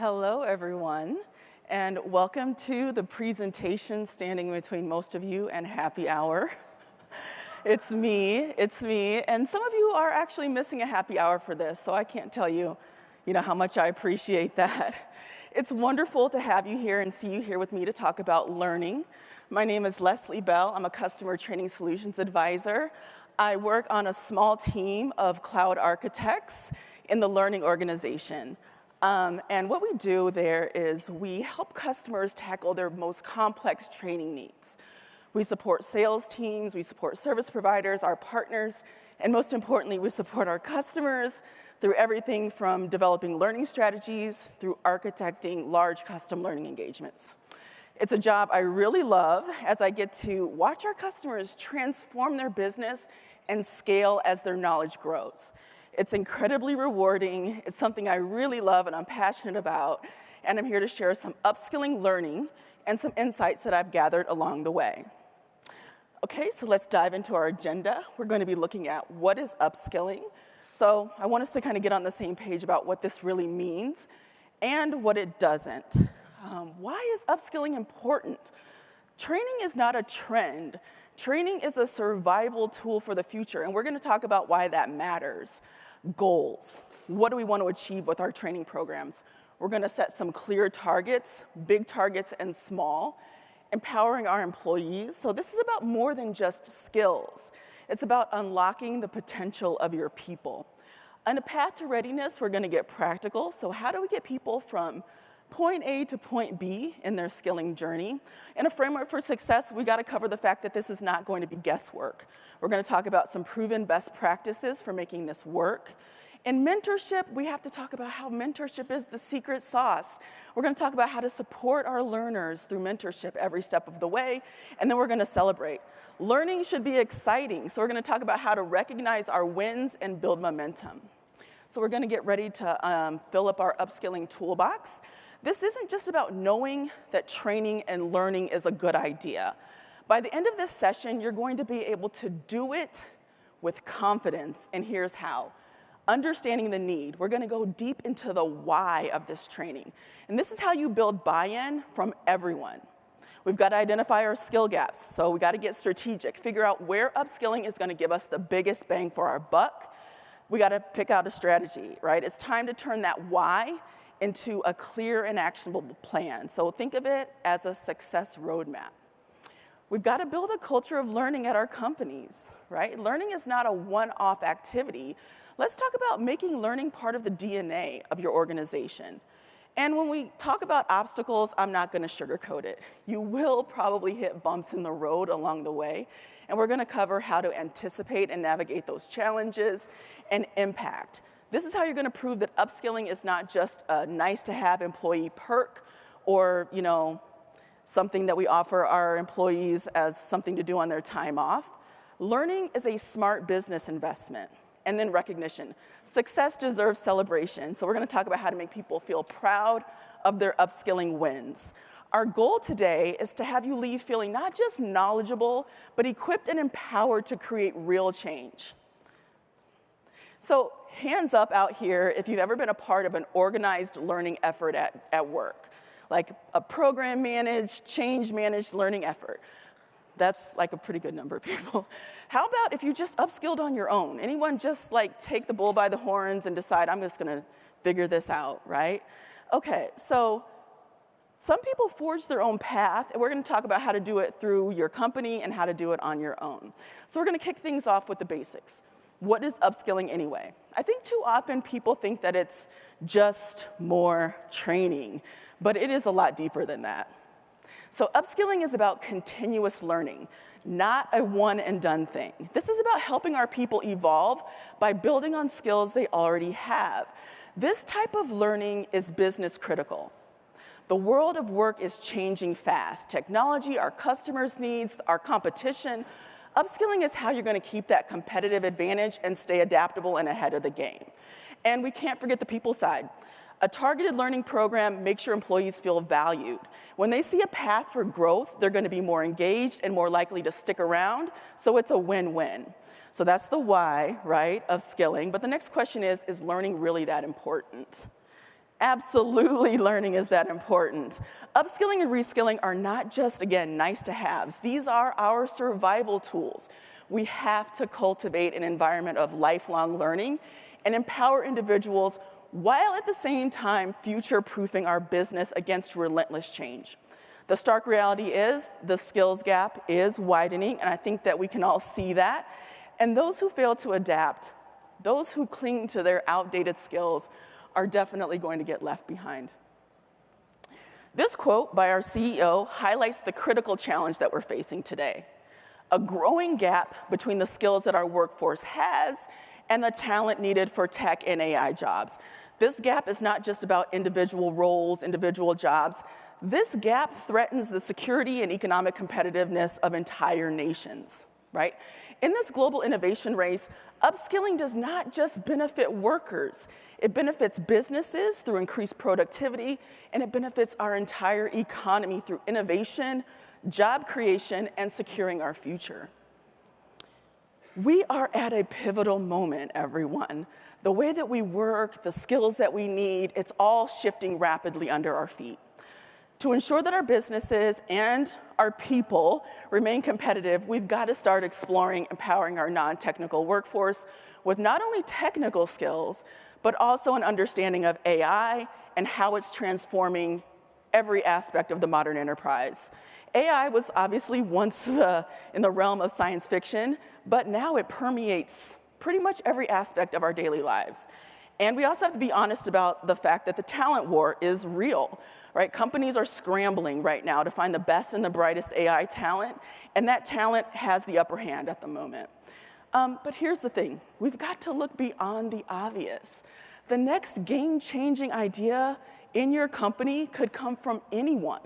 Hello, everyone, and welcome to the presentation standing between most of you and happy hour. It's me, and some of you are actually missing a happy hour for this, so I can't tell you, how much I appreciate that. It's wonderful to have you here and see you here with me to talk about learning. My name is Leslie Bell. I'm a Customer Training Solutions Advisor. I work on a small team of cloud architects in the learning organization. And what we do there is we help customers tackle their most complex training needs. We support sales teams, we support service providers, our partners, and most importantly, we support our customers through everything from developing learning strategies through architecting large custom learning engagements. It's a job I really love as I get to watch our customers transform their business and scale as their knowledge grows. It's incredibly rewarding. It's something I really love and I'm passionate about. And I'm here to share some upskilling learning and some insights that I've gathered along the way. Okay, so let's dive into our agenda. We're going to be looking at what is upskilling. So I want us to kind of get on the same page about what this really means and what it doesn't. Why is upskilling important? Training is not a trend. Training is a survival tool for the future, and we're going to talk about why that matters. Goals. What do we want to achieve with our training programs? We're going to set some clear targets, big targets and small, empowering our employees. So this is about more than just skills. It's about unlocking the potential of your people. On a path to readiness, we're going to get practical. So how do we get people from point A to point B in their skilling journey? In a framework for success, we got to cover the fact that this is not going to be guesswork. We're going to talk about some proven best practices for making this work. In mentorship, we have to talk about how mentorship is the secret sauce. We're going to talk about how to support our learners through mentorship every step of the way, and then we're going to celebrate. Learning should be exciting, so we're going to talk about how to recognize our wins and build momentum. So we're going to get ready to fill up our upskilling toolbox. This isn't just about knowing that training and learning is a good idea. By the end of this session, you're going to be able to do it with confidence, and here's how. Understanding the need. We're going to go deep into the why of this training. And this is how you build buy-in from everyone. We've got to identify our skill gaps, so we got to get strategic, figure out where upskilling is going to give us the biggest bang for our buck. We got to pick out a strategy, right? It's time to turn that why into a clear and actionable plan. So think of it as a success roadmap. We've got to build a culture of learning at our companies, right? Learning is not a one-off activity. Let's talk about making learning part of the DNA of your organization. And when we talk about obstacles, I'm not going to sugarcoat it. You will probably hit bumps in the road along the way, and we're going to cover how to anticipate and navigate those challenges and impact. This is how you're going to prove that upskilling is not just a nice-to-have employee perk or, something that we offer our employees as something to do on their time off. Learning is a smart business investment. And then recognition. Success deserves celebration. So we're going to talk about how to make people feel proud of their upskilling wins. Our goal today is to have you leave feeling not just knowledgeable, but equipped and empowered to create real change. So hands up out here if you've ever been a part of an organized learning effort at work, like a program-managed, change-managed learning effort. That's like a pretty good number of people. How about if you just upskilled on your own? Anyone just take the bull by the horns and decide, I'm just going to figure this out, right? Okay, so some people forge their own path, and we're going to talk about how to do it through your company and how to do it on your own. So we're going to kick things off with the basics. What is upskilling anyway? I think too often people think that it's just more training, but it is a lot deeper than that. So upskilling is about continuous learning, not a one-and-done thing. This is about helping our people evolve by building on skills they already have. This type of learning is business critical. The world of work is changing fast. Technology, our customers' needs, our competition. Upskilling is how you're going to keep that competitive advantage and stay adaptable and ahead of the game. And we can't forget the people side. A targeted learning program makes your employees feel valued. When they see a path for growth, they're going to be more engaged and more likely to stick around, so it's a win-win. So that's the why, right, of skilling. But the next question is learning really that important? Absolutely, learning is that important. Upskilling and reskilling are not just, again, nice to haves. These are our survival tools. We have to cultivate an environment of lifelong learning and empower individuals while at the same time future-proofing our business against relentless change. The stark reality is the skills gap is widening, and I think that we can all see that. And those who fail to adapt, those who cling to their outdated skills, are definitely going to get left behind. This quote by our CEO highlights the critical challenge that we're facing today: a growing gap between the skills that our workforce has and the talent needed for tech and AI jobs. This gap is not just about individual roles, individual jobs. This gap threatens the security and economic competitiveness of entire nations, right? In this global innovation race, upskilling does not just benefit workers. It benefits businesses through increased productivity, and it benefits our entire economy through innovation, job creation, and securing our future. We are at a pivotal moment, everyone. The way that we work, the skills that we need, it's all shifting rapidly under our feet. To ensure that our businesses and our people remain competitive, we've got to start exploring empowering our non-technical workforce with not only technical skills, but also an understanding of AI and how it's transforming every aspect of the modern enterprise. AI was obviously once in the realm of science fiction, but now it permeates pretty much every aspect of our daily lives. And we also have to be honest about the fact that the talent war is real, right? Companies are scrambling right now to find the best and the brightest AI talent, and that talent has the upper hand at the moment. But here's the thing, we've got to look beyond the obvious. The next game-changing idea in your company could come from anyone,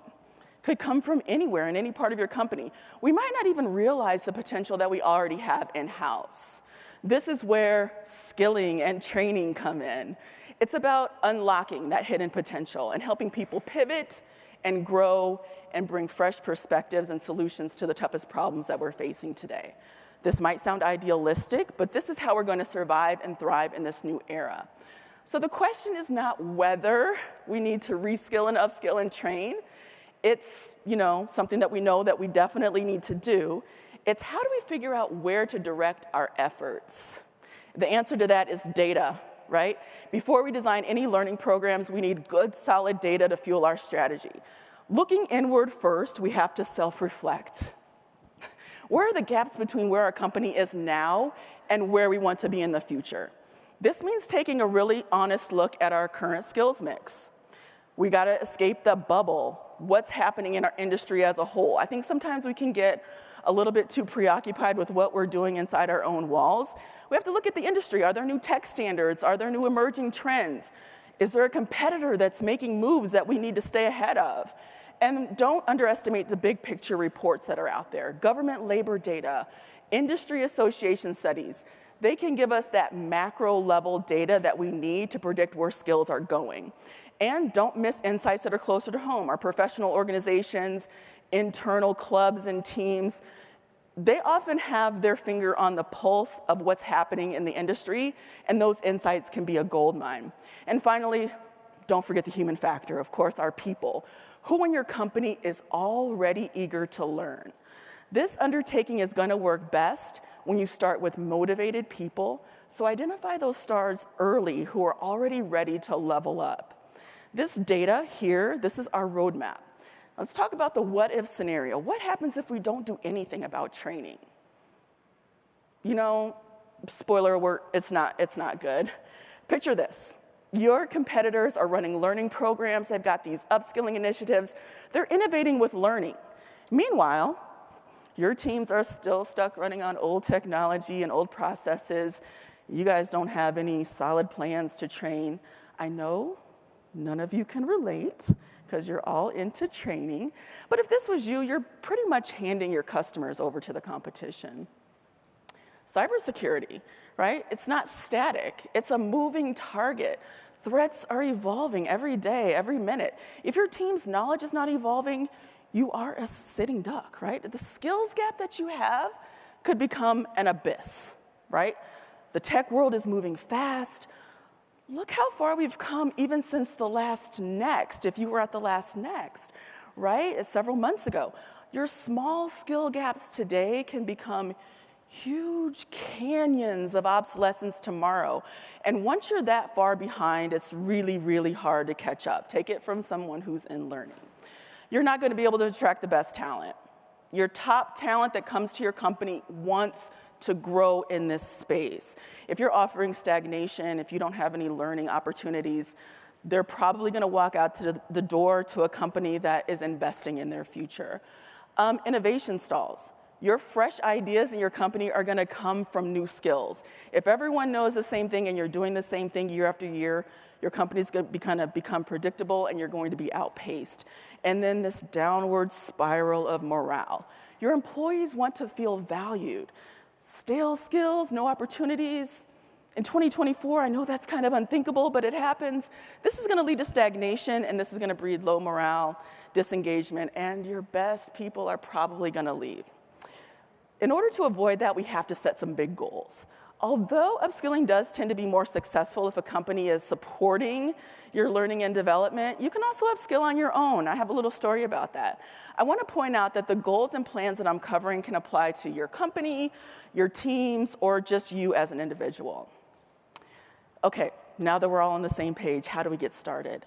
could come from anywhere in any part of your company. We might not even realize the potential that we already have in-house. This is where skilling and training come in. It's about unlocking that hidden potential and helping people pivot and grow and bring fresh perspectives and solutions to the toughest problems that we're facing today. This might sound idealistic, but this is how we're going to survive and thrive in this new era. So the question is not whether we need to reskill and upskill and train. It's, something that we know that we definitely need to do. It's how do we figure out where to direct our efforts? The answer to that is data, right? Before we design any learning programs, we need good, solid data to fuel our strategy. Looking inward first, we have to self-reflect. Where are the gaps between where our company is now and where we want to be in the future? This means taking a really honest look at our current skills mix. We gotta escape the bubble. What's happening in our industry as a whole? I think sometimes we can get a little bit too preoccupied with what we're doing inside our own walls. We have to look at the industry. Are there new tech standards? Are there new emerging trends? Is there a competitor that's making moves that we need to stay ahead of? And don't underestimate the big picture reports that are out there. Government labor data, industry association studies, they can give us that macro level data that we need to predict where skills are going. And don't miss insights that are closer to home. Our professional organizations, internal clubs and teams, they often have their finger on the pulse of what's happening in the industry, and those insights can be a goldmine. And finally, don't forget the human factor, of course, our people. Who in your company is already eager to learn? This undertaking is going to work best when you start with motivated people, so identify those stars early who are already ready to level up. This data here, this is our roadmap. Let's talk about the what-if scenario. What happens if we don't do anything about training? Spoiler alert, it's not good. Picture this. Your competitors are running learning programs. They've got these upskilling initiatives. They're innovating with learning. Meanwhile, your teams are still stuck running on old technology and old processes. You guys don't have any solid plans to train. I know none of you can relate because you're all into training. But if this was you, you're pretty much handing your customers over to the competition. Cybersecurity, right? It's not static. It's a moving target. Threats are evolving every day, every minute. If your team's knowledge is not evolving, you are a sitting duck, right? The skills gap that you have could become an abyss, right? The tech world is moving fast. Look how far we've come even since the last Next, if you were at the last Next, right? It's several months ago. Your small skill gaps today can become huge canyons of obsolescence tomorrow. And once you're that far behind, it's really, really hard to catch up. Take it from someone who's in learning. You're not going to be able to attract the best talent. Your top talent that comes to your company wants to grow in this space. If you're offering stagnation, if you don't have any learning opportunities, they're probably going to walk out to the door to a company that is investing in their future. Innovation stalls. Your fresh ideas in your company are going to come from new skills. If everyone knows the same thing and you're doing the same thing year after year, your company's going to become predictable and you're going to be outpaced. And then this downward spiral of morale. Your employees want to feel valued. Stale skills, no opportunities. In 2024, I know that's kind of unthinkable, but it happens. This is going to lead to stagnation, and this is going to breed low morale, disengagement, and your best people are probably going to leave. In order to avoid that, we have to set some big goals. Although upskilling does tend to be more successful if a company is supporting your learning and development, you can also upskill on your own. I have a little story about that. I want to point out that the goals and plans that I'm covering can apply to your company, your teams, or just you as an individual. Okay, now that we're all on the same page, how do we get started?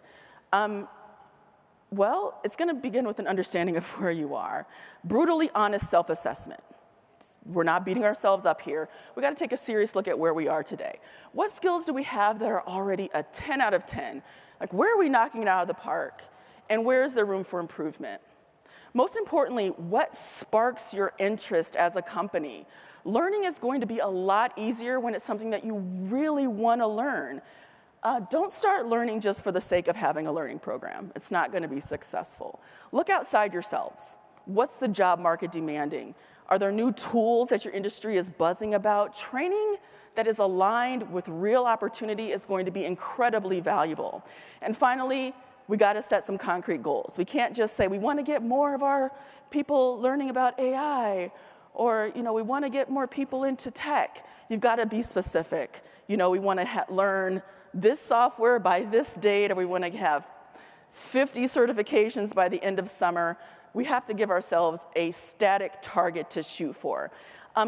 Well, it's going to begin with an understanding of where you are. Brutally honest self-assessment. We're not beating ourselves up here. We got to take a serious look at where we are today. What skills do we have that are already a 10 out of 10? Like, where are we knocking it out of the park? And where is there room for improvement? Most importantly, what sparks your interest as a company? Learning is going to be a lot easier when it's something that you really want to learn. Don't start learning just for the sake of having a learning program. It's not going to be successful. Look outside yourselves. What's the job market demanding? Are there new tools that your industry is buzzing about? Training that is aligned with real opportunity is going to be incredibly valuable. And finally, we got to set some concrete goals. We can't just say we want to get more of our people learning about AI, or we want to get more people into tech. You've got to be specific. We want to learn this software by this date, or we want to have 50 certifications by the end of summer. We have to give ourselves a static target to shoot for.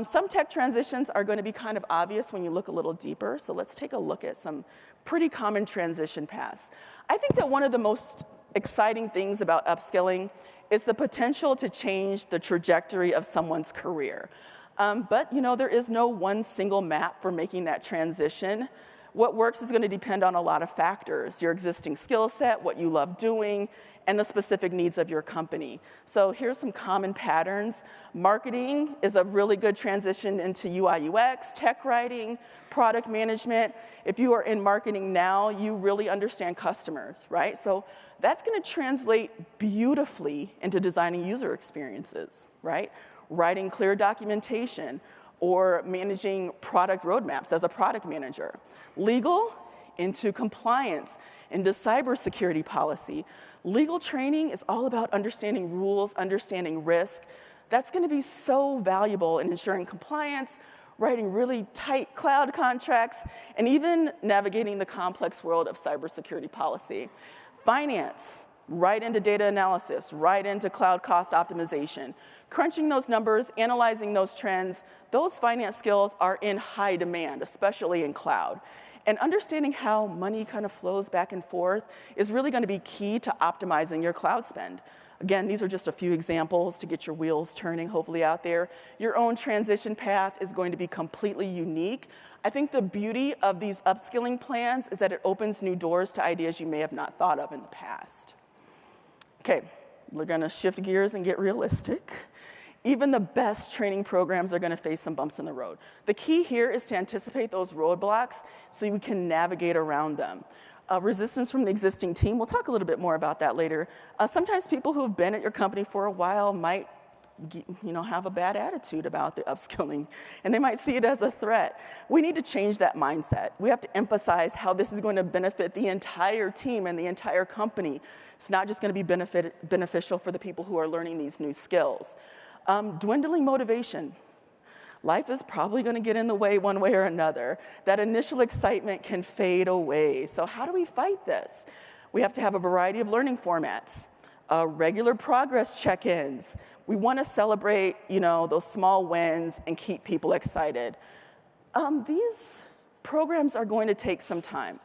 Some tech transitions are going to be kind of obvious when you look a little deeper, so let's take a look at some pretty common transition paths. I think that one of the most exciting things about upskilling is the potential to change the trajectory of someone's career. But there is no one single map for making that transition. What works is going to depend on a lot of factors: your existing skill set, what you love doing, and the specific needs of your company. So here's some common patterns. Marketing is a really good transition into UI UX, tech writing, product management. If you are in marketing now, you really understand customers, right? So that's going to translate beautifully into designing user experiences, right? Writing clear documentation, or managing product roadmaps as a product manager. Legal, into compliance, into cybersecurity policy. Legal training is all about understanding rules, understanding risk. That's going to be so valuable in ensuring compliance, writing really tight cloud contracts, and even navigating the complex world of cybersecurity policy. Finance, right into data analysis, right into cloud cost optimization. Crunching those numbers, analyzing those trends, those finance skills are in high demand, especially in cloud. And understanding how money kind of flows back and forth is really going to be key to optimizing your cloud spend. Again, these are just a few examples to get your wheels turning, hopefully, out there. Your own transition path is going to be completely unique. I think the beauty of these upskilling plans is that it opens new doors to ideas you may have not thought of in the past. Okay, we're going to shift gears and get realistic. Even the best training programs are going to face some bumps in the road. The key here is to anticipate those roadblocks so we can navigate around them. Resistance from the existing team, we'll talk a little bit more about that later. Sometimes people who have been at your company for a while might have a bad attitude about the upskilling, and they might see it as a threat. We need to change that mindset. We have to emphasize how this is going to benefit the entire team and the entire company. It's not just going to be beneficial for the people who are learning these new skills. Dwindling motivation. Life is probably going to get in the way one way or another. That initial excitement can fade away. So how do we fight this? We have to have a variety of learning formats, regular progress check-ins. We want to celebrate, those small wins and keep people excited. These programs are going to take some time.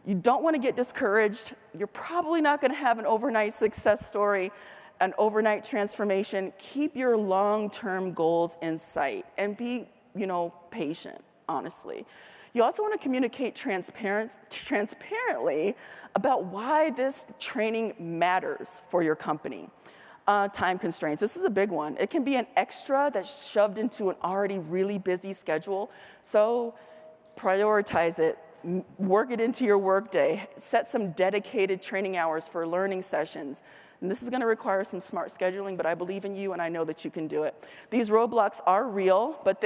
You don't want to get discouraged. You're probably not going to have an overnight success story, an overnight transformation. Keep your long-term goals in sight and be, patient, honestly. You also want to communicate transparently about why this training matters for your company. Time constraints. This is a big one. It can be an extra that's shoved into an already really busy schedule. So prioritize it. Work it into your workday. Set some dedicated training hours for learning sessions. And this is going to require some smart scheduling, but I believe in you and I know that you can do it. These roadblocks are real, but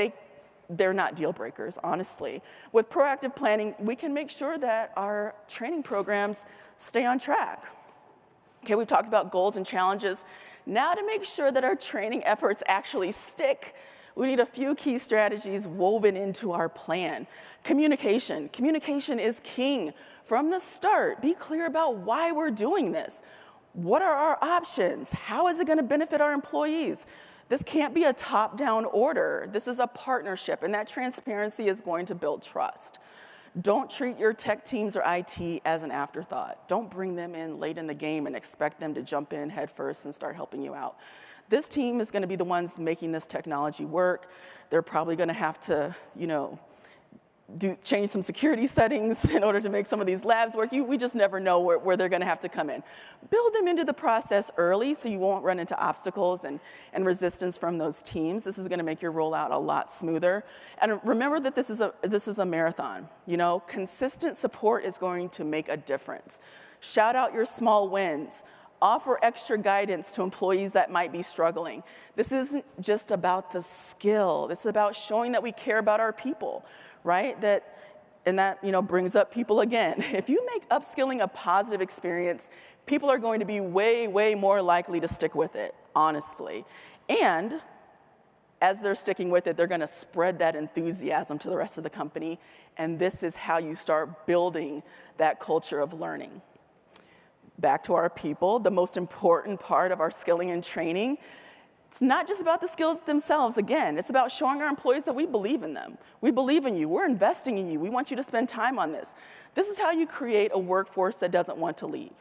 they're not deal breakers, honestly. With proactive planning, we can make sure that our training programs stay on track. Okay, we've talked about goals and challenges. Now to make sure that our training efforts actually stick, we need a few key strategies woven into our plan. Communication. Communication is king. From the start, be clear about why we're doing this. What are our options? How is it going to benefit our employees? This can't be a top-down order. This is a partnership, and that transparency is going to build trust. Don't treat your tech teams or IT as an afterthought. Don't bring them in late in the game and expect them to jump in head first and start helping you out. This team is going to be the ones making this technology work. They're probably going to have to, change some security settings in order to make some of these labs work. We just never know where they're going to have to come in. Build them into the process early so you won't run into obstacles and resistance from those teams. This is going to make your rollout a lot smoother. And remember that this is a marathon. Consistent support is going to make a difference. Shout out your small wins. Offer extra guidance to employees that might be struggling. This isn't just about the skill. This is about showing that we care about our people, right? That brings up people again. If you make upskilling a positive experience, people are going to be way, way more likely to stick with it, honestly. And as they're sticking with it, they're going to spread that enthusiasm to the rest of the company. And this is how you start building that culture of learning. Back to our people, the most important part of our skilling and training, it's not just about the skills themselves. Again, it's about showing our employees that we believe in them. We believe in you. We're investing in you. We want you to spend time on this. This is how you create a workforce that doesn't want to leave.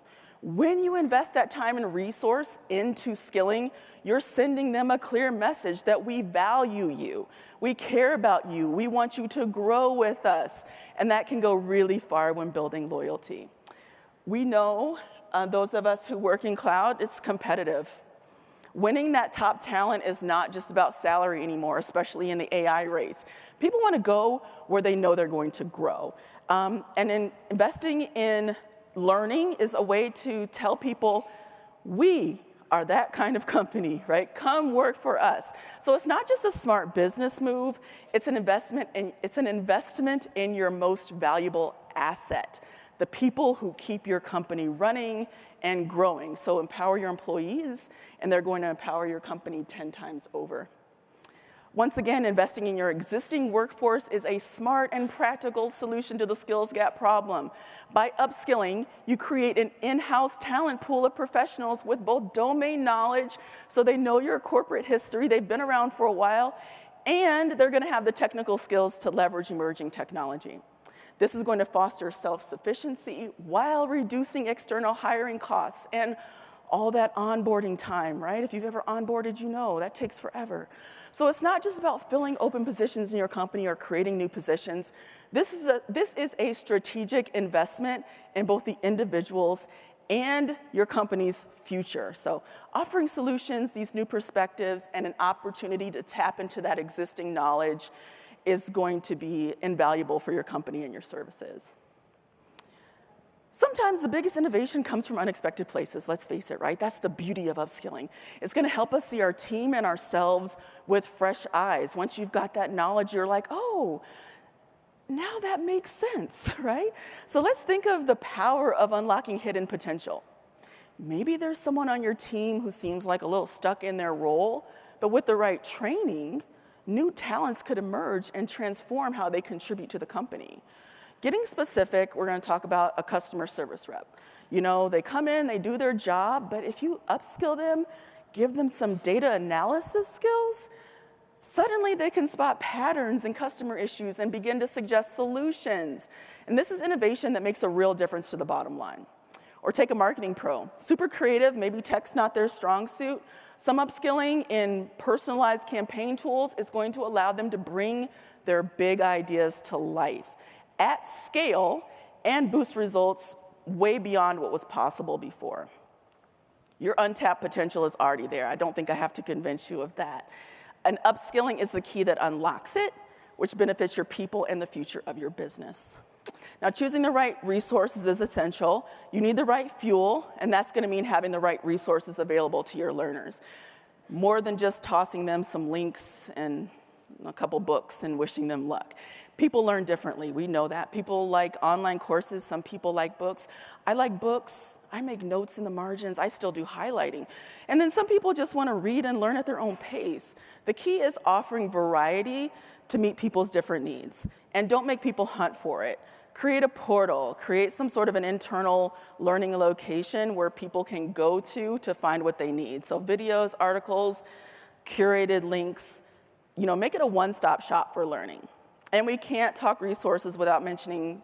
When you invest that time and resource into skilling, you're sending them a clear message that we value you. We care about you. We want you to grow with us. And that can go really far when building loyalty. We know, those of us who work in cloud, it's competitive. Winning that top talent is not just about salary anymore, especially in the AI race. People want to go where they know they're going to grow. Investing in learning is a way to tell people, we are that kind of company, right? Come work for us. So it's not just a smart business move, it's an investment in your most valuable asset. The people who keep your company running and growing. So empower your employees, and they're going to empower your company 10 times over. Once again, investing in your existing workforce is a smart and practical solution to the skills gap problem. By upskilling, you create an in-house talent pool of professionals with both domain knowledge, so they know your corporate history, they've been around for a while, and they're going to have the technical skills to leverage emerging technology. This is going to foster self-sufficiency while reducing external hiring costs and all that onboarding time, right? If you've ever onboarded, you know that takes forever. So it's not just about filling open positions in your company or creating new positions. This is a strategic investment in both the individuals and your company's future. So offering solutions, these new perspectives, and an opportunity to tap into that existing knowledge is going to be invaluable for your company and your services. Sometimes the biggest innovation comes from unexpected places, let's face it, right? That's the beauty of upskilling. It's going to help us see our team and ourselves with fresh eyes. Once you've got that knowledge, you're like, oh, now that makes sense, right? So let's think of the power of unlocking hidden potential. Maybe there's someone on your team who seems like a little stuck in their role, but with the right training, new talents could emerge and transform how they contribute to the company. Getting specific, we're going to talk about a customer service rep. You know, they come in, they do their job, but if you upskill them, give them some data analysis skills, suddenly they can spot patterns in customer issues and begin to suggest solutions. And this is innovation that makes a real difference to the bottom line. Or take a marketing pro, super creative, maybe tech's not their strong suit. Some upskilling in personalized campaign tools is going to allow them to bring their big ideas to life at scale and boost results way beyond what was possible before. Your untapped potential is already there. I don't think I have to convince you of that. And upskilling is the key that unlocks it, which benefits your people and the future of your business. Now, choosing the right resources is essential. You need the right fuel, and that's going to mean having the right resources available to your learners. More than just tossing them some links and a couple books and wishing them luck. People learn differently. We know that. People like online courses. Some people like books. I like books. I make notes in the margins. I still do highlighting. And then some people just want to read and learn at their own pace. The key is offering variety to meet people's different needs. And don't make people hunt for it. Create a portal. Create some sort of an internal learning location where people can go to find what they need. So videos, articles, curated links. You know, make it a one-stop shop for learning. And we can't talk resources without mentioning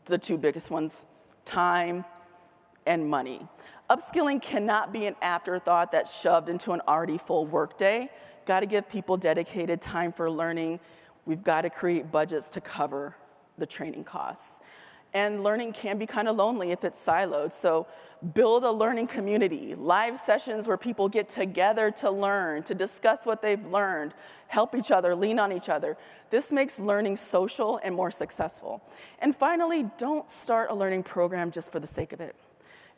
the two biggest ones, time and money. Upskilling cannot be an afterthought that's shoved into an already full workday. Got to give people dedicated time for learning. We've got to create budgets to cover the training costs. And learning can be kind of lonely if it's siloed. So build a learning community, live sessions where people get together to learn, to discuss what they've learned, help each other, lean on each other. This makes learning social and more successful. And finally, don't start a learning program just for the sake of it.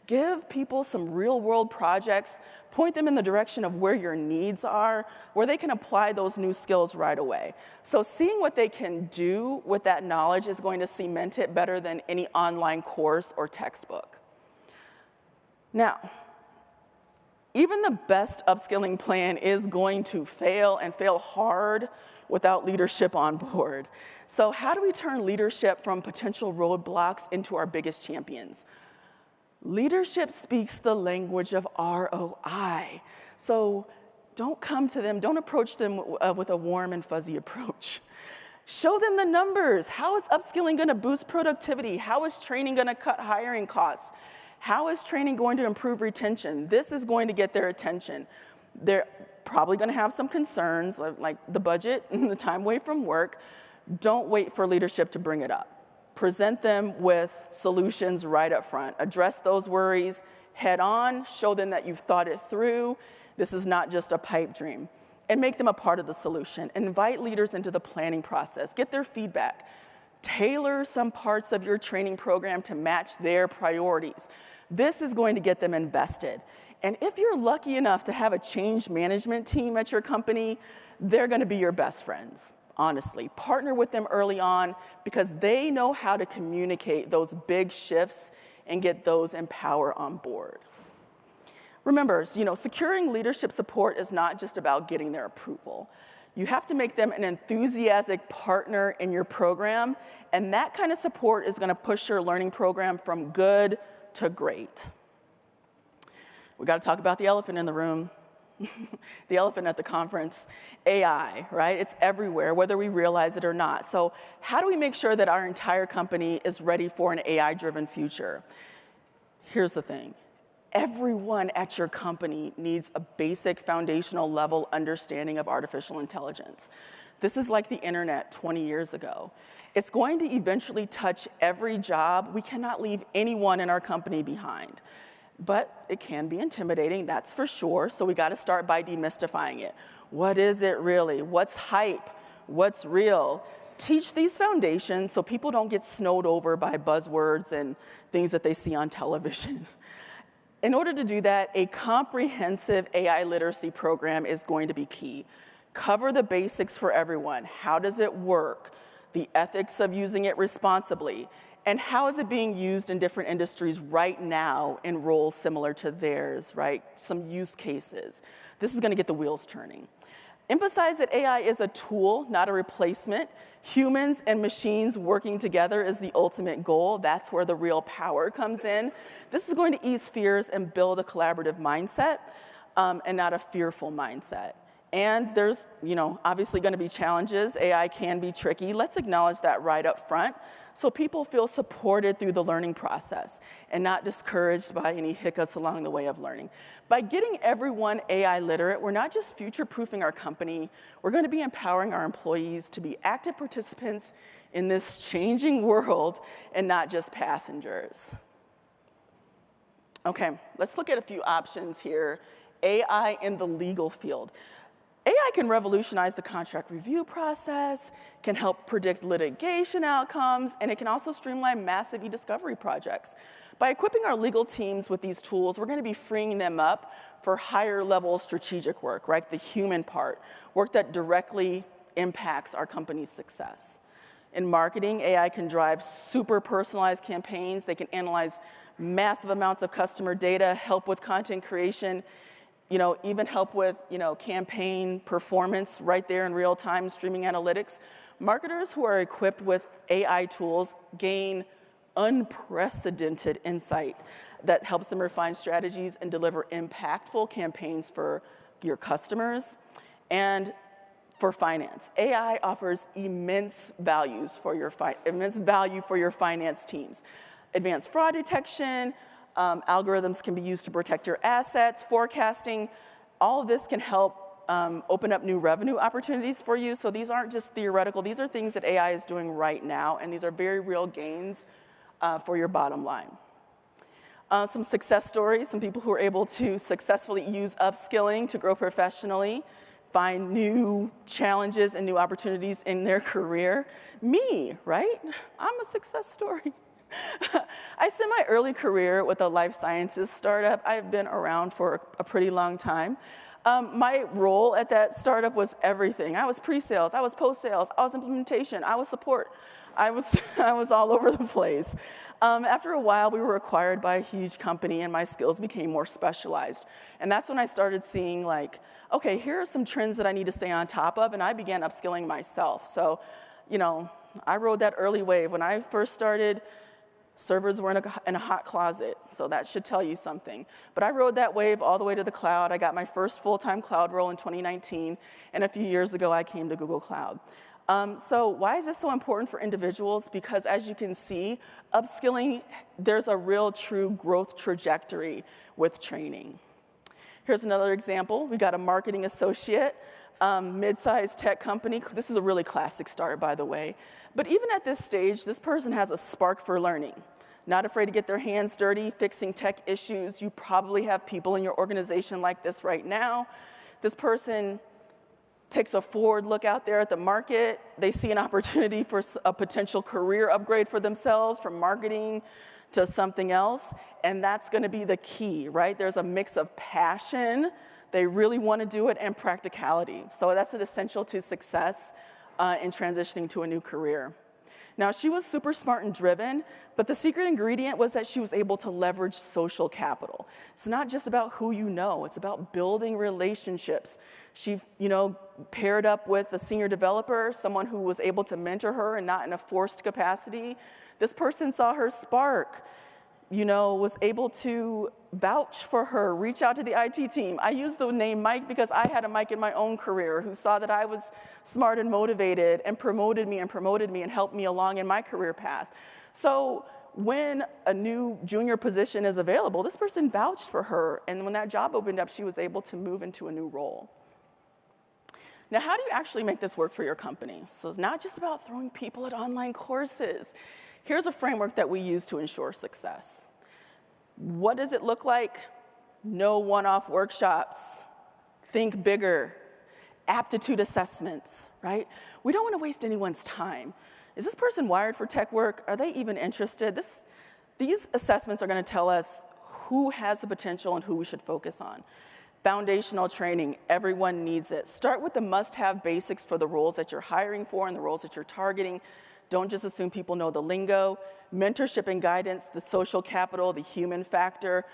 Give people some real-world projects, point them in the direction of where your needs are, where they can apply those new skills right away. So seeing what they can do with that knowledge is going to cement it better than any online course or textbook. Now, even the best upskilling plan is going to fail and fail hard without leadership on board. So how do we turn leadership from potential roadblocks into our biggest champions? Leadership speaks the language of ROI. So don't come to them, don't approach them with a warm and fuzzy approach. Show them the numbers. How is upskilling going to boost productivity? How is training going to cut hiring costs? How is training going to improve retention? This is going to get their attention. They're probably going to have some concerns, like the budget and the time away from work. Don't wait for leadership to bring it up. Present them with solutions right up front. Address those worries head on. Show them that you've thought it through. This is not just a pipe dream. And make them a part of the solution. Invite leaders into the planning process. Get their feedback. Tailor some parts of your training program to match their priorities. This is going to get them invested. And if you're lucky enough to have a change management team at your company, they're going to be your best friends. Honestly, partner with them early on because they know how to communicate those big shifts and get those in power on board. Remember, securing leadership support is not just about getting their approval. You have to make them an enthusiastic partner in your program, and that kind of support is going to push your learning program from good to great. We got to talk about the elephant in the room. The elephant at the conference, AI, right? It's everywhere, whether we realize it or not. So how do we make sure that our entire company is ready for an AI-driven future? Here's the thing. Everyone at your company needs a basic foundational level understanding of artificial intelligence. This is like the internet 20 years ago. It's going to eventually touch every job. We cannot leave anyone in our company behind. But it can be intimidating, that's for sure, so we got to start by demystifying it. What is it really? What's hype? What's real? Teach these foundations so people don't get snowed over by buzzwords and things that they see on television. In order to do that, a comprehensive AI literacy program is going to be key. Cover the basics for everyone. How does it work? The ethics of using it responsibly. And how is it being used in different industries right now in roles similar to theirs, right? Some use cases. This is going to get the wheels turning. Emphasize that AI is a tool, not a replacement. Humans and machines working together is the ultimate goal. That's where the real power comes in. This is going to ease fears and build a collaborative mindset, and not a fearful mindset. And there's, obviously going to be challenges. AI can be tricky. Let's acknowledge that right up front so people feel supported through the learning process and not discouraged by any hiccups along the way of learning. By getting everyone AI literate, we're not just future-proofing our company, we're going to be empowering our employees to be active participants in this changing world and not just passengers. Okay, let's look at a few options here. AI in the legal field. AI can revolutionize the contract review process, can help predict litigation outcomes, and it can also streamline massive e-discovery projects. By equipping our legal teams with these tools, we're going to be freeing them up for higher level strategic work, right? The human part, work that directly impacts our company's success. In marketing, AI can drive super personalized campaigns. They can analyze massive amounts of customer data, help with content creation, even help with, campaign performance right there in real time, streaming analytics. Marketers who are equipped with AI tools gain unprecedented insight that helps them refine strategies and deliver impactful campaigns for your customers. And for finance, AI offers immense value for your finance teams. Advanced fraud detection, algorithms can be used to protect your assets, forecasting. All of this can help open up new revenue opportunities for you. So these aren't just theoretical. These are things that AI is doing right now, and these are very real gains for your bottom line. Some success stories, some people who are able to successfully use upskilling to grow professionally, find new challenges and new opportunities in their career. Me, right? I'm a success story. I spent my early career with a life sciences startup. I've been around for a pretty long time. My role at that startup was everything. I was pre-sales, I was post-sales, I was implementation, I was support. I was all over the place. After a while, we were acquired by a huge company, and my skills became more specialized. And that's when I started seeing, okay, here are some trends that I need to stay on top of, and I began upskilling myself. So, I rode that early wave. When I first started, servers were in a hot closet, so that should tell you something. But I rode that wave all the way to the cloud. I got my first full-time cloud role in 2019, and a few years ago, I came to Google Cloud. So why is this so important for individuals? Because as you can see, upskilling, there's a real true growth trajectory with training. Here's another example. We got a marketing associate, mid-sized tech company. This is a really classic start, by the way. But even at this stage, this person has a spark for learning. Not afraid to get their hands dirty, fixing tech issues. You probably have people in your organization like this right now. This person takes a forward look out there at the market. They see an opportunity for a potential career upgrade for themselves from marketing to something else, and that's going to be the key, right? There's a mix of passion, they really want to do it, and practicality. So that's an essential to success in transitioning to a new career. Now, she was super smart and driven, but the secret ingredient was that she was able to leverage social capital. It's not just about who you know, it's about building relationships. She, paired up with a senior developer, someone who was able to mentor her and not in a forced capacity. This person saw her spark, was able to vouch for her, reach out to the IT team. I use the name Mike because I had a Mike in my own career who saw that I was smart and motivated and promoted me and helped me along in my career path. So when a new junior position is available, this person vouched for her, and when that job opened up, she was able to move into a new role. Now, how do you actually make this work for your company? So it's not just about throwing people at online courses. Here's a framework that we use to ensure success. What does it look like? No one-off workshops. Think bigger. Aptitude assessments, right? We don't want to waste anyone's time. Is this person wired for tech work? Are they even interested? These assessments are going to tell us who has the potential and who we should focus on. Foundational training, everyone needs it. Start with the must-have basics for the roles that you're hiring for and the roles that you're targeting. Don't just assume people know the lingo. Mentorship and guidance, the social capital, the human factor.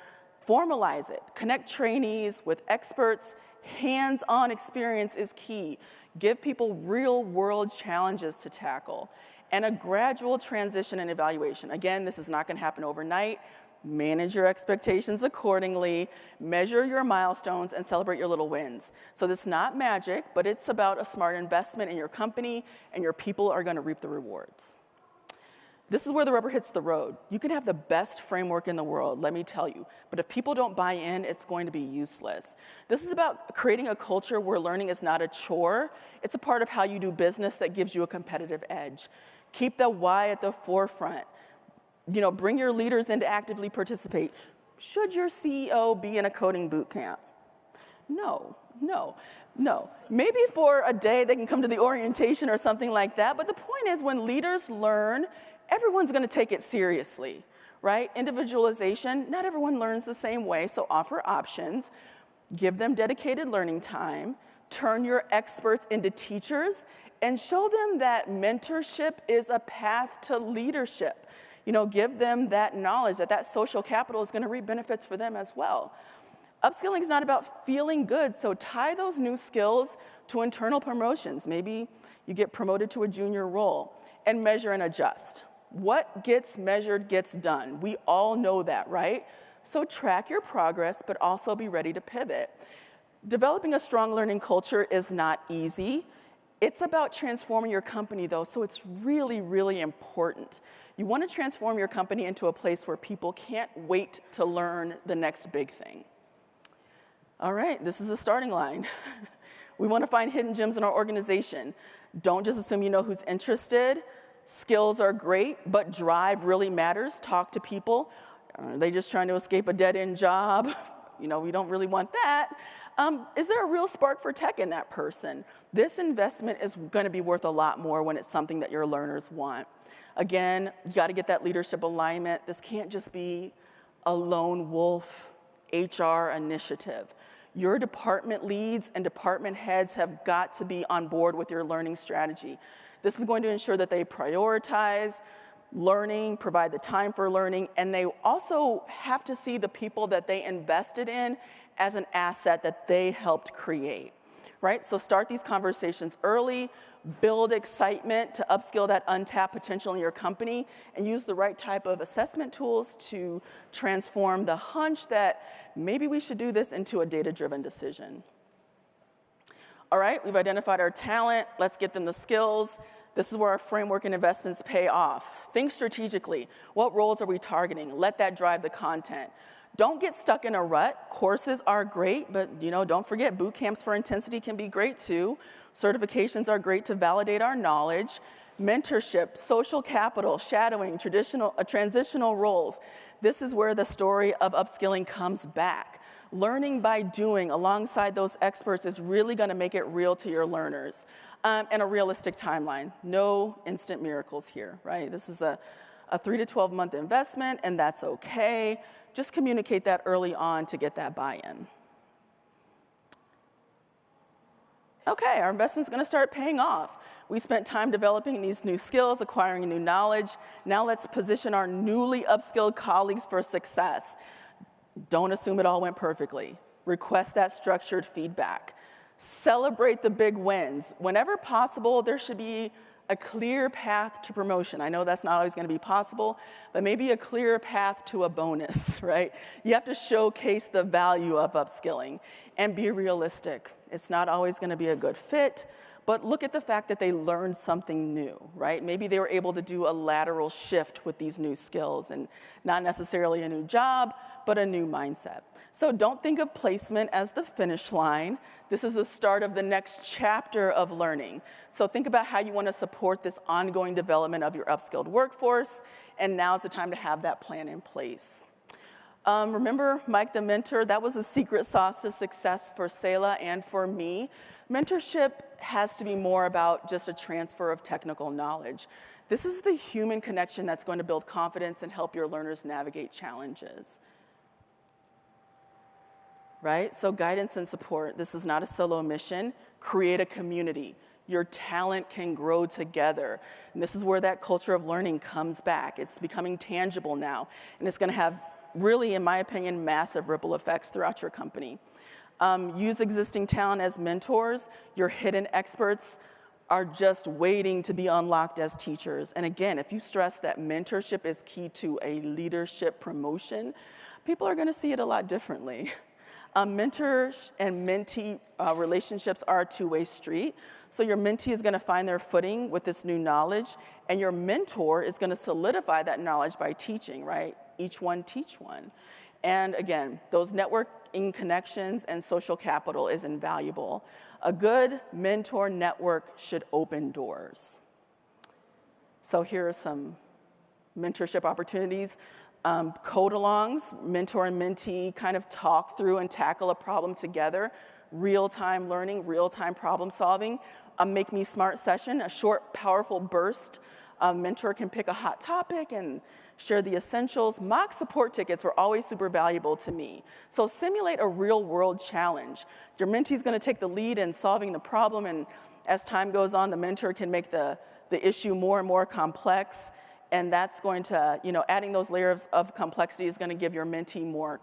Formalize it. Connect trainees with experts hands-on experience is key. Give people real-world challenges to tackle and a gradual transition and evaluation. Again, this is not going to happen overnight. Manage your expectations accordingly, measure your milestones, and celebrate your little wins. So this is not magic, but it's about a smart investment in your company, and your people are going to reap the rewards. This is where the rubber hits the road. You can have the best framework in the world, let me tell you, but if people don't buy in, it's going to be useless. This is about creating a culture where learning is not a chore. It's a part of how you do business that gives you a competitive edge. Keep the why at the forefront. Bring your leaders in to actively participate. Should your CEO be in a coding boot camp? No. Maybe for a day they can come to the orientation or something like that, but the point is when leaders learn, everyone's going to take it seriously, right? Individualization, not everyone learns the same way, so offer options. Give them dedicated learning time. Turn your experts into teachers and show them that mentorship is a path to leadership. Give them that knowledge that social capital is going to reap benefits for them as well. Upskilling is not about feeling good, so tie those new skills to internal promotions. Maybe you get promoted to a junior role, and measure and adjust. What gets measured gets done. We all know that, right? So track your progress, but also be ready to pivot. Developing a strong learning culture is not easy. It's about transforming your company, though, so it's really, really important. You want to transform your company into a place where people can't wait to learn the next big thing. All right, this is the starting line. We want to find hidden gems in our organization. Don't just assume you know who's interested. Skills are great, but drive really matters. Talk to people. Are they just trying to escape a dead-end job? We don't really want that. Is there a real spark for tech in that person? This investment is going to be worth a lot more when it's something that your learners want. Again, you got to get that leadership alignment. This can't just be a lone wolf HR initiative. Your department leads and department heads have got to be on board with your learning strategy. This is going to ensure that they prioritize learning, provide the time for learning, and they also have to see the people that they invested in as an asset that they helped create, right? So start these conversations early, build excitement to upskill that untapped potential in your company, and use the right type of assessment tools to transform the hunch that maybe we should do this into a data-driven decision. All right, we've identified our talent. Let's get them the skills. This is where our framework and investments pay off. Think strategically. What roles are we targeting? Let that drive the content. Don't get stuck in a rut. Courses are great, but don't forget boot camps for intensity can be great too. Certifications are great to validate our knowledge. Mentorship, social capital, shadowing, transitional roles. This is where the story of upskilling comes back. Learning by doing alongside those experts is really going to make it real to your learners. And a realistic timeline. No instant miracles here, right? This is a 3 to 12 month investment, and that's okay. Just communicate that early on to get that buy-in. Okay, our investment's going to start paying off. We spent time developing these new skills, acquiring new knowledge. Now let's position our newly upskilled colleagues for success. Don't assume it all went perfectly. Request that structured feedback. Celebrate the big wins. Whenever possible, there should be a clear path to promotion. I know that's not always going to be possible, but maybe a clear path to a bonus, right? You have to showcase the value of upskilling and be realistic. It's not always going to be a good fit, but look at the fact that they learned something new, right? Maybe they were able to do a lateral shift with these new skills and not necessarily a new job, but a new mindset. So don't think of placement as the finish line. This is the start of the next chapter of learning. So think about how you want to support this ongoing development of your upskilled workforce, and now's the time to have that plan in place. Remember Mike the mentor? That was a secret sauce to success for Selah and for me. Mentorship has to be more about just a transfer of technical knowledge. This is the human connection that's going to build confidence and help your learners navigate challenges. Right? So guidance and support. This is not a solo mission. Create a community. Your talent can grow together. And this is where that culture of learning comes back. It's becoming tangible now. And it's going to have really, in my opinion, massive ripple effects throughout your company. Use existing talent as mentors. Your hidden experts are just waiting to be unlocked as teachers. And again, if you stress that mentorship is key to a leadership promotion, people are gonna see it a lot differently. Mentor and mentee relationships are a two-way street. So your mentee is gonna find their footing with this new knowledge, and your mentor is gonna solidify that knowledge by teaching, right? Each one teach one. And again, those networking connections and social capital is invaluable. A good mentor network should open doors. So here are some mentorship opportunities. Code-alongs, mentor and mentee kind of talk through and tackle a problem together. Real-time learning, real-time problem solving. A Make Me Smart session, a short, powerful burst. A mentor can pick a hot topic and share the essentials. Mock support tickets were always super valuable to me. So simulate a real-world challenge. Your mentee's gonna take the lead in solving the problem, and as time goes on, the mentor can make the issue more and more complex, and that's going to, adding those layers of complexity is gonna give your mentee more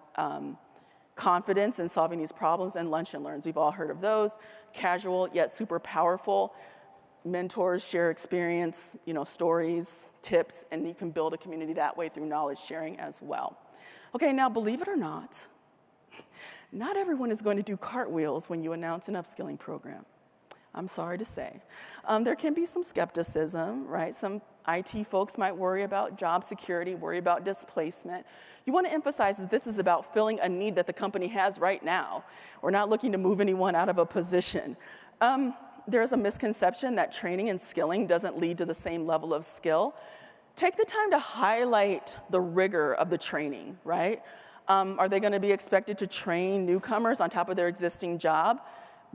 confidence in solving these problems. And lunch and learns, we've all heard of those. Casual, yet super powerful. Mentors share experience, stories, tips, and you can build a community that way through knowledge sharing as well. Okay, now believe it or not everyone is going to do cartwheels when you announce an upskilling program. I'm sorry to say. There can be some skepticism, right? Some IT folks might worry about job security, worry about displacement. You want to emphasize that this is about filling a need that the company has right now. We're not looking to move anyone out of a position. There's a misconception that training and skilling doesn't lead to the same level of skill. Take the time to highlight the rigor of the training, right? Are they going to be expected to train newcomers on top of their existing job?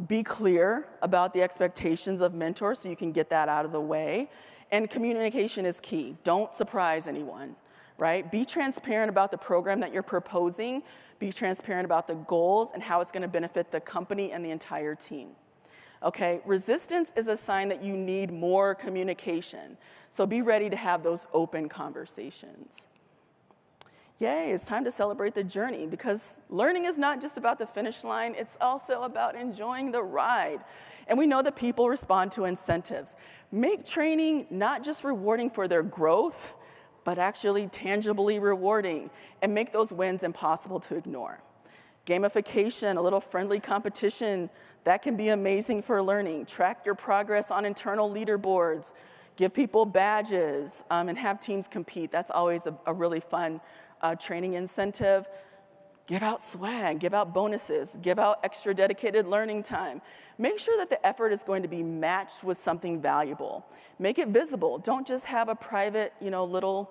Be clear about the expectations of mentors so you can get that out of the way. And communication is key. Don't surprise anyone, right? Be transparent about the program that you're proposing. Be transparent about the goals and how it's going to benefit the company and the entire team. Okay, resistance is a sign that you need more communication. So be ready to have those open conversations. Yay, it's time to celebrate the journey, because learning is not just about the finish line, it's also about enjoying the ride. And we know that people respond to incentives. Make training not just rewarding for their growth, but actually tangibly rewarding, and make those wins impossible to ignore. Gamification, a little friendly competition, that can be amazing for learning. Track your progress on internal leaderboards, give people badges, and have teams compete. That's always a really fun training incentive. Give out swag, give out bonuses, give out extra dedicated learning time. Make sure that the effort is going to be matched with something valuable. Make it visible. Don't just have a private, little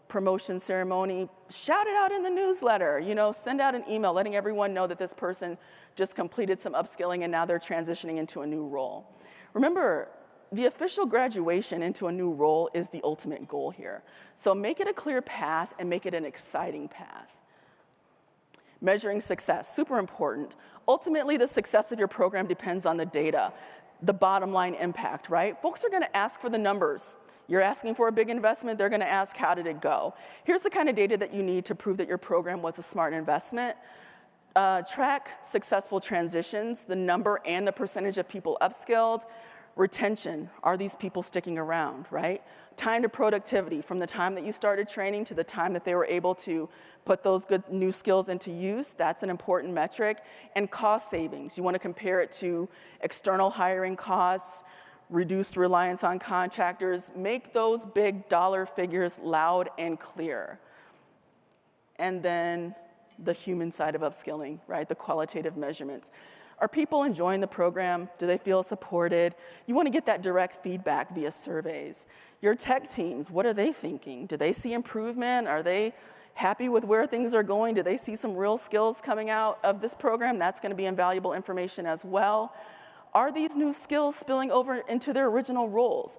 promotion ceremony. Shout it out in the newsletter. Send out an email letting everyone know that this person just completed some upskilling and now they're transitioning into a new role. Remember, the official graduation into a new role is the ultimate goal here. So make it a clear path and make it an exciting path. Measuring success, super important. Ultimately, the success of your program depends on the data, the bottom line impact, right? Folks are gonna ask for the numbers. You're asking for a big investment, they're gonna ask, how did it go? Here's the kind of data that you need to prove that your program was a smart investment. Track successful transitions, the number and the percentage of people upskilled. Retention, are these people sticking around, right? Time to productivity, from the time that you started training to the time that they were able to put those good new skills into use, that's an important metric. And cost savings, you want to compare it to external hiring costs, reduced reliance on contractors. Make those big dollar figures loud and clear. And then the human side of upskilling, right? The qualitative measurements. Are people enjoying the program? Do they feel supported? You want to get that direct feedback via surveys. Your tech teams, what are they thinking? Do they see improvement? Are they happy with where things are going? Do they see some real skills coming out of this program? That's going to be invaluable information as well. Are these new skills spilling over into their original roles?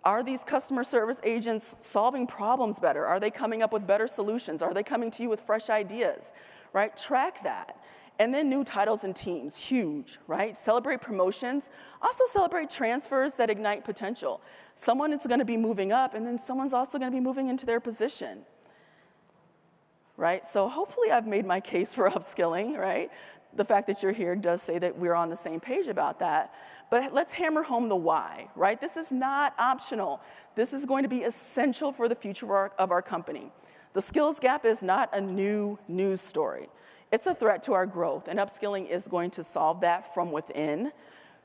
Are these customer service agents solving problems better? Are they coming up with better solutions? Are they coming to you with fresh ideas, right? Track that. And then new titles and teams, huge, right? Celebrate promotions. Also celebrate transfers that ignite potential. Someone is going to be moving up, and then someone's also going to be moving into their position, right? So hopefully I've made my case for upskilling, right? the fact that you're here does say that we're on the same page about that. But let's hammer home the why, right? This is not optional. This is going to be essential for the future of our company. The skills gap is not a new news story. It's a threat to our growth, and upskilling is going to solve that from within.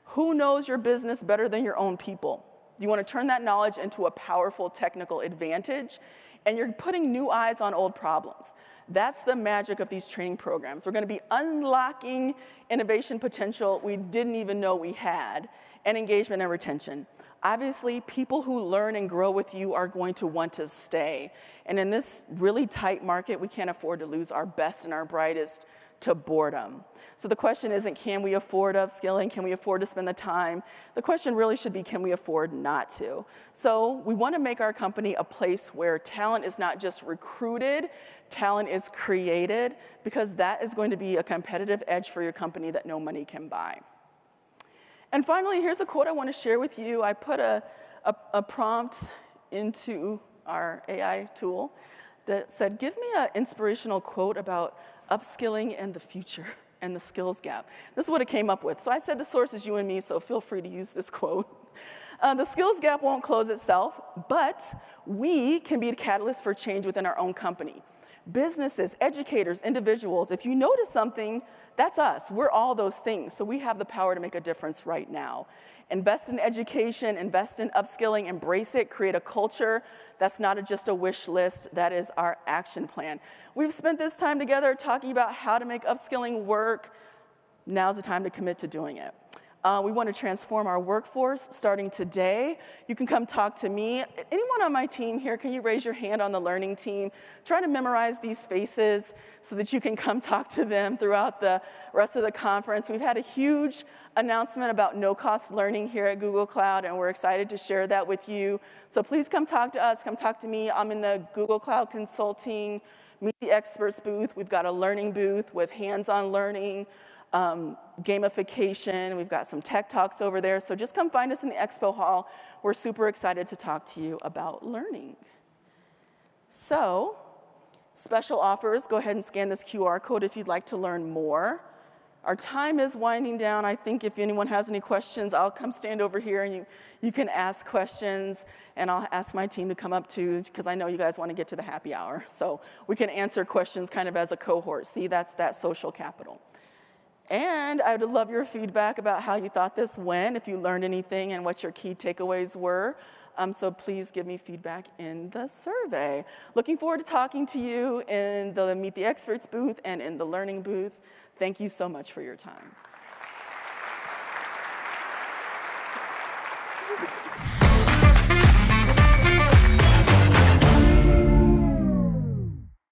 Who knows your business better than your own people? You want to turn that knowledge into a powerful technical advantage, and you're putting new eyes on old problems. That's the magic of these training programs. We're going to be unlocking innovation potential we didn't even know we had, and engagement and retention. Obviously, people who learn and grow with you are going to want to stay. And in this really tight market, we can't afford to lose our best and our brightest to boredom. So the question isn't, can we afford upskilling? Can we afford to spend the time? The question really should be, can we afford not to? So we want to make our company a place where talent is not just recruited, talent is created, because that is going to be a competitive edge for your company that no money can buy. And finally, here's a quote I want to share with you. I put a prompt into our AI tool that said, give me an inspirational quote about upskilling and the future and the skills gap. This is what it came up with. So I said the source is you and me, so feel free to use this quote. The skills gap won't close itself, but we can be a catalyst for change within our own company. Businesses, educators, individuals, if you notice something, that's us. We're all those things, so we have the power to make a difference right now. Invest in education, invest in upskilling, embrace it, create a culture. That's not just a wish list, that is our action plan. We've spent this time together talking about how to make upskilling work. Now's the time to commit to doing it. We want to transform our workforce starting today. You can come talk to me. Anyone on my team here, can you raise your hand on the learning team? Try to memorize these faces so that you can come talk to them throughout the rest of the conference. We've had a huge announcement about no-cost learning here at Google Cloud, and we're excited to share that with you. So please come talk to us, come talk to me. I'm in the Google Cloud Consulting Meet the Experts booth. We've got a learning booth with hands-on learning, gamification. We've got some tech talks over there. So just come find us in the expo hall. We're super excited to talk to you about learning. So, special offers. Go ahead and scan this QR code if you'd like to learn more. Our time is winding down. I think if anyone has any questions, I'll come stand over here and you can ask questions, and I'll ask my team to come up too, because I know you guys want to get to the happy hour. So we can answer questions kind of as a cohort. See, that's that social capital. And I would love your feedback about how you thought this went, if you learned anything and what your key takeaways were. So please give me feedback in the survey. Looking forward to talking to you in the Meet the Experts booth and in the learning booth. Thank you so much for your time.